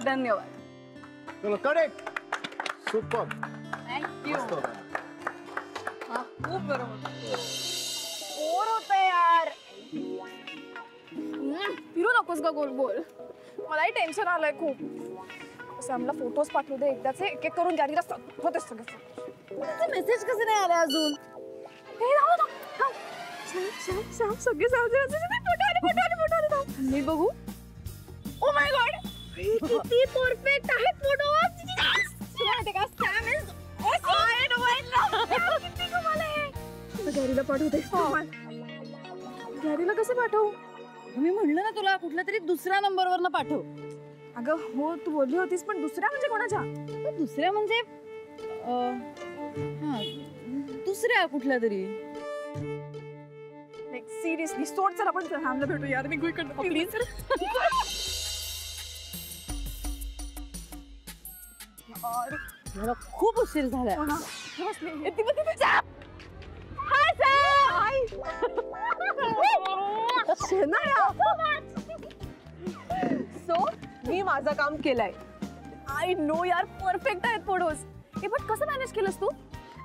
धन्यवाद. चलो correct. Super. Thank you. खूप बरोबर. बोर होतंय यार. फिरू नकोस ग गोल गोल. मलाही टेन्शन आलंय खूप. सॅमला फोटोज पाठवू दे एकदाचे, एक एक करून गॅरीला होते सगळं. मेसेज कसे नाही आले अजून? हे राहू ना. श्याम सगळे फोटो मी बघू. ओ माय गॉड, किती परफेक्ट आहेत फोटोज. सॅम इज गॅरीला पाठवते. गॅरीला कसं पाठवू? मी म्हणलं ना तुला कुठल्या तरी दुसऱ्या नंबरवरनं पाठव. अगं हो, तू बोलली होतीस, पण दुसऱ्या म्हणजे कोणाच्या? दुसऱ्या म्हणजे दुसऱ्या कुठल्या तरी. सिरियसली सोड, चल आपण सॅमला भेटू यार. मी इकडनं प्लीज. मला खूप उशीर झालाय. सो मी माझं काम केलंय. आय नो यार, परफेक्ट आहेत फोटोज. हे पण कसं मॅनेज केलंस तू?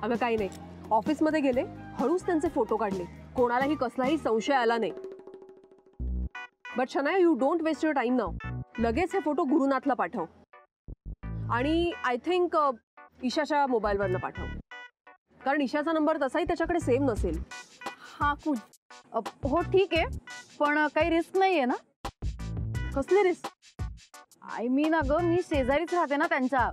अगं काही नाही, ऑफिसमध्ये गेले, हळूच त्यांचे फोटो काढले, कोणालाही कसलाही संशय आला नाही. But Shanaya, you don't waste your time now. लगेच हे फोटो गुरुनाथला पाठव आणि आय थिंक ईशाच्या मोबाईलवरनं पाठव, कारण ईशाचा नंबर तसाही त्याच्याकडे सेव्ह नसेल. हा कूल. हो ठीक आहे, पण काही रिस्क नाहीये ना? कसली रिस्क? आय मीन अगं, मी शेजारीच राहते ना त्यांच्या.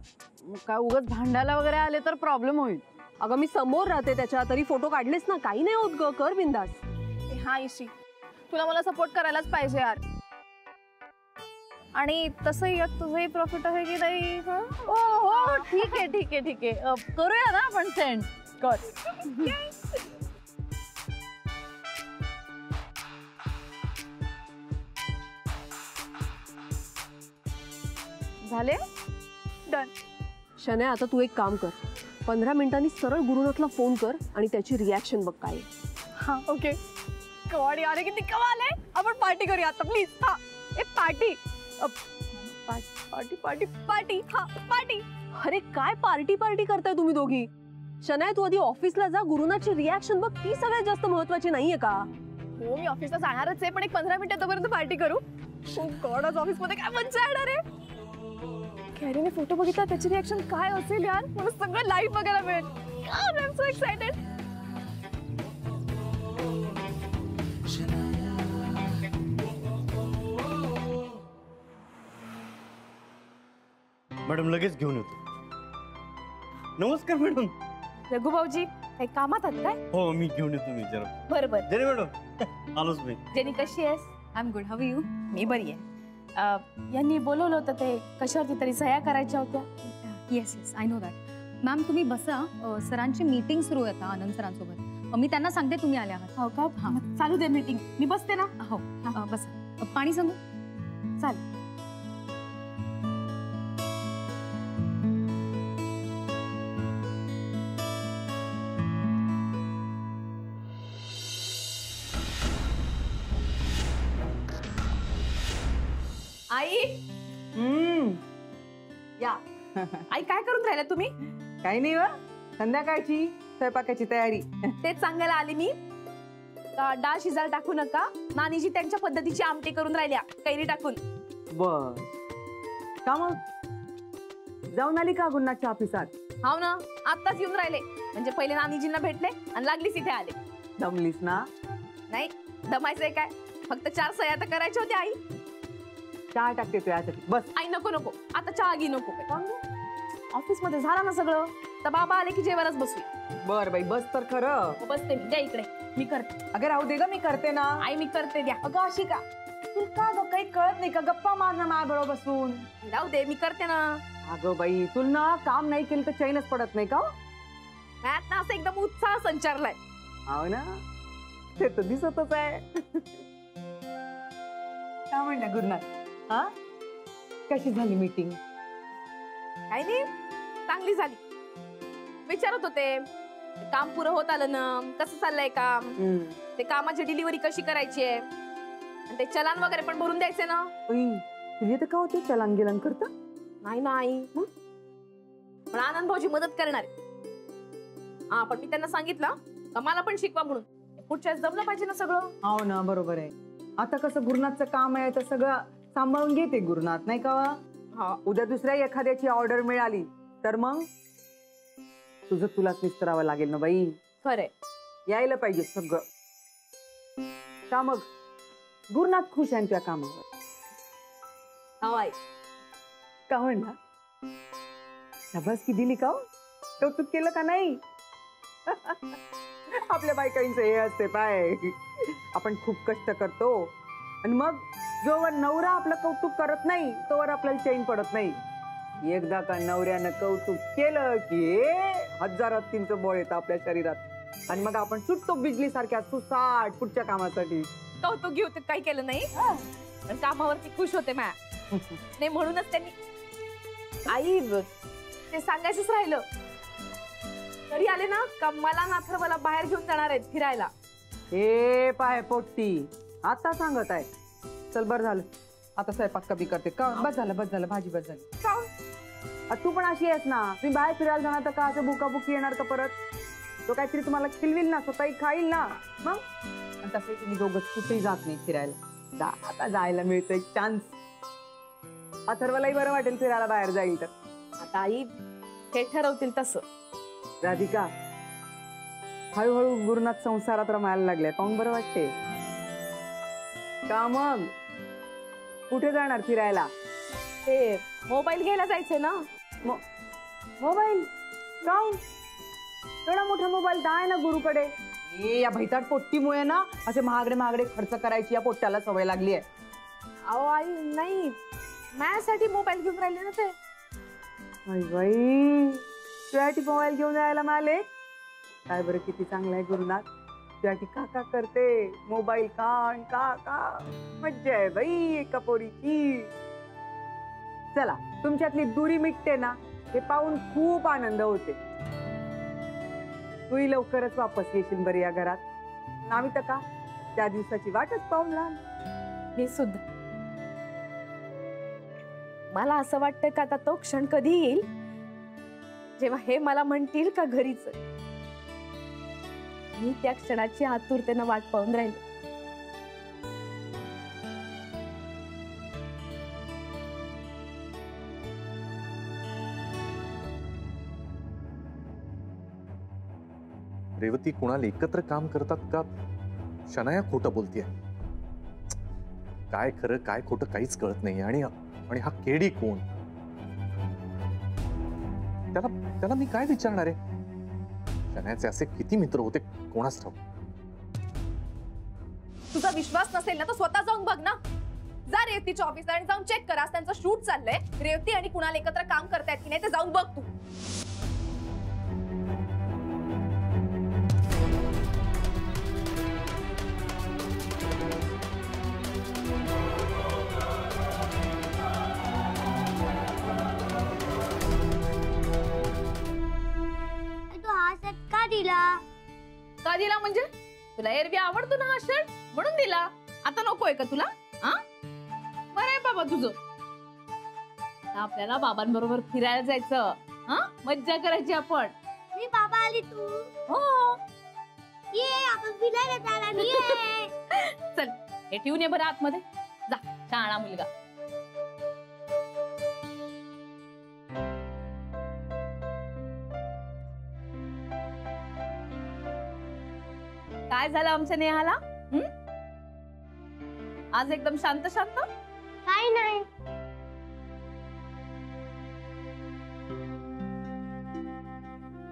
काय उगाच भांडायला वगैरे आले तर प्रॉब्लेम होईल. अगं मी समोर राहते त्याच्या, तरी फोटो काढलेस ना, काही नाही होत ग, कर बिंदास. हा ईशी, तुला मला सपोर्ट करायलाच पाहिजे यार. आणि तसंही तुझंही प्रॉफिट आहे की नाही? हो ठीक आहे ठीक आहे ठीक आहे, करूया ना आपण सेंड. कर. झाले? डन. शनाया, आता तू एक काम कर, 15 मिनिटांनी सरळ गुरुनाथला फोन कर आणि त्याची रिॲक्शन बघ काय. हा ओके. गॉड यार, किती कमाल आहे. आपण पार्टी करूया आता प्लीज. हा ए पार्टी पार्टी पार्टी पार्टी. हा पार्टी. अरे काय पार्टी पार्टी करताय तुम्ही दोघी? शनाया, तू आधी ऑफिसला जा, गुरुनाथची रिॲक्शन बघ, ती सगळ्यात जास्त महत्वाची नाहीये का? हो मी ऑफिसला जाणारच आहे, पण एक 15 मिनिटं तोपर्यंत पार्टी करू. ओ गॉड, आज ऑफिस मध्ये काय मज्जा येणार आहे. कॅरीने फोटो बघितला, त्याची रिॲक्शन काय असेल यार, मला सगळं लाईव्ह बघायला मिळेल. I am so excited. Madam लगेच घेऊन येतो. नमस्कार मॅडम. रघु भाऊजी, काही कामात आहात काय? हो मी घेऊन येतो मी जरा. बरोबर. जेनी मॅडम आलोच मी. जेनी कशी आहेस? I am good, how you? मी बरी आहे. यांनी बोलवलं होतं, ते कशावरती तरी सह्या करायच्या होत्या. Yes yes, I know that. Ma'am तुम्ही बसा, सरांची मीटिंग सुरू आहे आता आनंद सरांसोबत. मी त्यांना सांगते तुम्ही आले आहात. हो का? हां चालू दे मीटिंग, मी बसते ना. हो बसा. पाणी सांगू? चालेल. आई. या. आई काय करून राहिला तुम्ही? काही नाही वा, संध्याकाळची स्वयंपाकाची तयारी. तेच सांगायला आले मी. डाळ शिजायला टाकू नका, नानीजी त्यांच्या पद्धतीची आमटी करून राहिल्या, कैरी टाकून. बर का मग जाऊन आली का गुन्हाच्या ऑफिसात? हाव ना, आत्ताच येऊन राहिले. म्हणजे पहिले नानीजींना भेटले आणि लागलीच इथे आले. दमलीस ना? नाही दमायचंय काय, फक्त 4 सह्या तर करायच्या होत्या. आई चहा टाकते तुझ्यासाठी, बस. आई नको नको, आता चहा घे नको. ऑफिस मध्ये झाला ना सगळं, तर बाबा आले की जेवायलाच बसू. बर बाई बस तर खरं. बसते मी, द्या इकडे, मी करते. अगं राहू दे ग, मी करते ना. आई मी करते, द्या. अगं अशी का? तुला का ग काही कळत नाही का? गप्पा मारणं माझ्या बरोबर बसून. राहू दे, मी करते ना. अगं बाई, तुला ना काम नाही केलं तर चैनच पडत नाही का? मॅथ ना असं एकदम उत्साह संचारलाय. हो ना, ते तर दिसतच आहे. काय म्हणलं गुरुनाथ? हा, कशी झाली मीटिंग? काही नाही, चांगली झाली. विचारत होते काम पुरं होत आलं ना, कसं चाललंय काम, ते कामाची डिलिव्हरी कशी करायची आहे, आणि ते चलान वगैरे पण भरून द्यायचे ना. तुझे तर का होते चलान गेलन करता? नाही नाही पण आनंद भाऊजी मदत करणार आहे. हा पण मी त्यांना सांगितलं का मला पण शिकवा म्हणून. पुढच्या वेळेस जमलं पाहिजे ना सगळं. हो ना, बरोबर आहे. आता कसं गुरुनाथचं काम आहे तर सगळं सांभाळून घेते गुरुनाथ, नाही का? हा उद्या दुसऱ्या एखाद्याची ऑर्डर मिळाली तर मग तुझं तुलाच विस्तारावं लागेल ना बाई. खरंय. यायला पाहिजे सगळं. का मग गुरुनाथ खुश आहे तुझ्या कामावर? हवाय का म्हणला? शाबासकी दिली का? कौतुक केलं का नाही? आपल्या बायकांचं हे असते पाय, आपण खूप कष्ट करतो आणि मग जोवर नवरा आपलं कौतुक करत नाही तोवर आपल्याला चैन पडत नाही. एकदा का नवऱ्यानं कौतुक केलं की हजार हत्तींचं बळ येतं आपल्या शरीरात आणि मग आपण सुटतो बिजली सारख्या सुसाट पुढच्या कामासाठी. कौतुक घेऊ ते काही केलं नाही पण कामावरती खुश होते मा. नाही म्हणूनच त्यांनी आई ते सांगायचंच राहिलं. तरी आले ना का मला ना अथर्वला बाहेर घेऊन जाणार आहेत फिरायला. हे पाय पोट्टी आता सांगत आहे. चल बर झालं, आता स्वयंपाक कमी करते का? बस झालं भाजी बस झाली. तू पण अशी आहेस ना, तुम्ही बाहेर फिरायला जाणार तर का असं बुकाबुकी येणार का परत? तो काहीतरी तुम्हाला खिलविल ना, स्वतःही खाईल ना. मग तसं तुम्ही दोघं कुठेही जात नाही फिरायला. आता जायला मिळतं एक चान्स. अथर्वलाही बरं वाटेल फिरायला बाहेर जाईल तर. आता आई हे ठरवतील तसं. राधिका हळूहळू गुरुनाथ संसारात रमायला लागले, पाहून बरं वाटते का? मग कुठे जाणार फिरायला? ते मोबाईल घ्यायला जायचंय ना. मोबाईल काऊन? एवढा मोठा मोबाईल तर आहे ना गुरुकडे. या भैताट पोट्टीमुळे ना असे महागडे खर्च करायची या पोट्ट्याला सवय लागली आहे. अहो आई नाही माझ्यासाठी मोबाईल घेऊन राहिले ना ते. बाई तुझ्यासाठी मोबाईल घेऊन जायला मिळाले काय बरं? किती चांगलं आहे गुरुनाथ. तुझ्यासाठी काका करते मोबाईल का मज्जा आहे बाई एका पोरीची. चला तुमच्यातली दुरी मिटते ना हे पाहून खूप आनंद होते. तूही लवकरच वापस येशील बरं या घरात. आम्ही तर का त्या दिवसाची वाटच पाहून लहान. मी सुद्धा. मला असं वाटतं का आता तो क्षण कधी येईल जेव्हा हे मला म्हणतील का घरीच. मी त्या क्षणाची आतुरतेनं वाट पाहून राहिले. रेवती कुणाल एकत्र काम करतात का शनाया खोटं बोलतेय? काय खरं काय खोटं काहीच कळत नाही. आणि हा केडी कोण? त्याला मी काय विचारणार आहे? शनायाचे असे किती मित्र होते कोणास ठाऊक. तुझा विश्वास नसेल ना तर स्वतः जाऊन बघ ना. जा रेवतीच्या ऑफिसला आणि जाऊन चेक करा. त्यांचं शूट चाललंय. रेवती आणि कुणाल एकत्र काम करतायत की नाही ते जाऊन बघ तू. का दिला म्हणजे? तुला एरवी आवडतो ना हा शर्ट म्हणून दिला. आता नकोय का तुला? बरं आहे बाबा तुझं. आपल्याला बाबांबरोबर फिरायला जायचं. मज्जा करायची आपण. मी बाबा आली तू. हो ये आपण फिरायला जाणार ये. चल हे ठेवून ये बरं आतमध्ये. जा शाळा मुलगा. काय झालं आमच्या नेहाला? आज एकदम शांत शांत. काय नाही.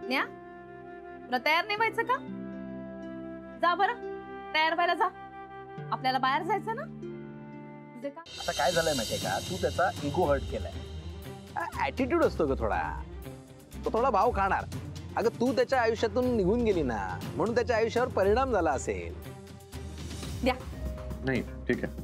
न्या तुला तयार नाही व्हायचं का? जा बरं तयार व्हायला जा. आपल्याला बाहेर जायचं ना. तुझे का आता काय झालंय माहितीये का? तू त्याचा इगो हर्ट केलाय. ऍटिट्यूड असतो ग थोडा. तो थोडा भाव खाणार. अगं तू त्याच्या आयुष्यातून निघून गेली ना म्हणून त्याच्या आयुष्यावर परिणाम झाला असेल. द्या. नाही ठीक आहे.